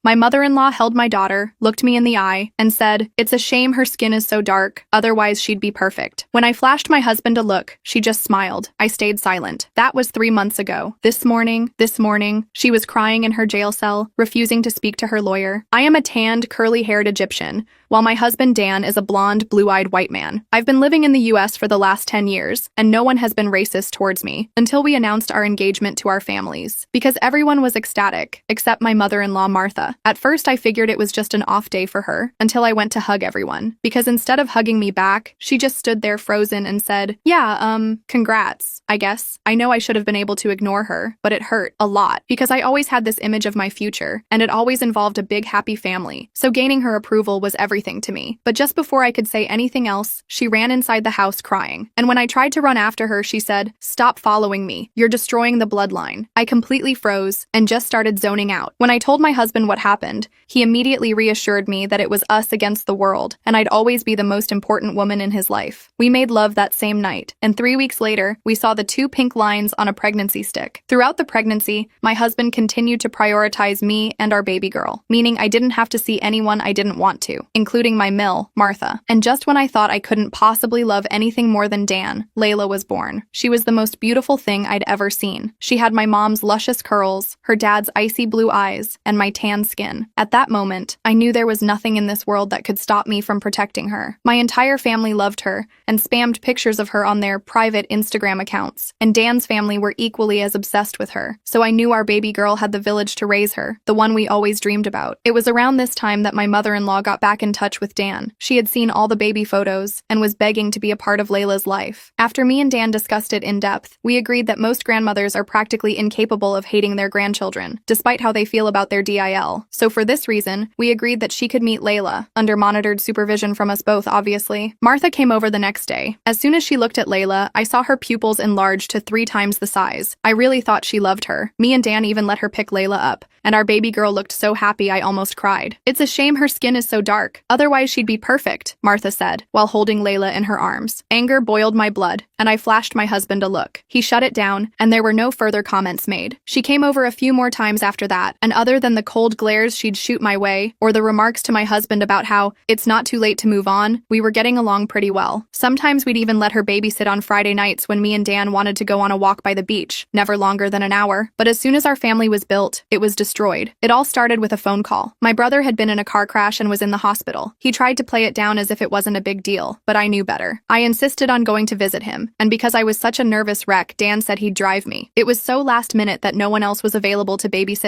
My mother-in-law held my daughter, looked me in the eye, and said, "It's a shame her skin is so dark, otherwise she'd be perfect." When I flashed my husband a look, she just smiled. I stayed silent. That was 3 months ago. This morning, she was crying in her jail cell, refusing to speak to her lawyer. I am a tanned, curly-haired Egyptian, while my husband Dan is a blonde, blue-eyed white man. I've been living in the US for the last 10 years, and no one has been racist towards me until we announced our engagement to our families. Because everyone was ecstatic, except my mother-in-law Martha. At first I figured it was just an off day for her, until I went to hug everyone. Because instead of hugging me back, she just stood there frozen and said, "Yeah, congrats, I guess." I know I should have been able to ignore her, but it hurt a lot, because I always had this image of my future, and it always involved a big happy family. So gaining her approval was everything to me. But just before I could say anything else, she ran inside the house crying. And when I tried to run after her, she said, "Stop following me. You're destroying the bloodline." I completely froze and just started zoning out. When I told my husband what happened, he immediately reassured me that it was us against the world, and I'd always be the most important woman in his life. We made love that same night, and 3 weeks later, we saw the 2 pink lines on a pregnancy stick. Throughout the pregnancy, my husband continued to prioritize me and our baby girl, meaning I didn't have to see anyone I didn't want to, including my mill, Martha. And just when I thought I couldn't possibly love anything more than Dan, Layla was born. She was the most beautiful thing I'd ever seen. She had my mom's luscious curls, her dad's icy blue eyes, and my tan skin. At that moment, I knew there was nothing in this world that could stop me from protecting her. My entire family loved her and spammed pictures of her on their private Instagram accounts, and Dan's family were equally as obsessed with her. So I knew our baby girl had the village to raise her, the one we always dreamed about. It was around this time that my mother-in-law got back in touch with Dan. She had seen all the baby photos and was begging to be a part of Layla's life. After me and Dan discussed it in depth, we agreed that most grandmothers are practically incapable of hating their grandchildren, despite how they feel about their DIL. So for this reason, we agreed that she could meet Layla, under monitored supervision from us both, obviously. Martha came over the next day. As soon as she looked at Layla, I saw her pupils enlarged to 3 times the size. I really thought she loved her. Me and Dan even let her pick Layla up, and our baby girl looked so happy I almost cried. "It's a shame her skin is so dark, otherwise she'd be perfect," Martha said, while holding Layla in her arms. Anger boiled my blood, and I flashed my husband a look. He shut it down, and there were no further comments made. She came over a few more times after that, and other than the cold glares she'd shoot my way, or the remarks to my husband about how it's not too late to move on, we were getting along pretty well. Sometimes we'd even let her babysit on Friday nights when me and Dan wanted to go on a walk by the beach, never longer than an hour. But as soon as our family was built, it was destroyed. It all started with a phone call. My brother had been in a car crash and was in the hospital. He tried to play it down as if it wasn't a big deal, but I knew better. I insisted on going to visit him, and because I was such a nervous wreck, Dan said he'd drive me. It was so last minute that no one else was available to babysit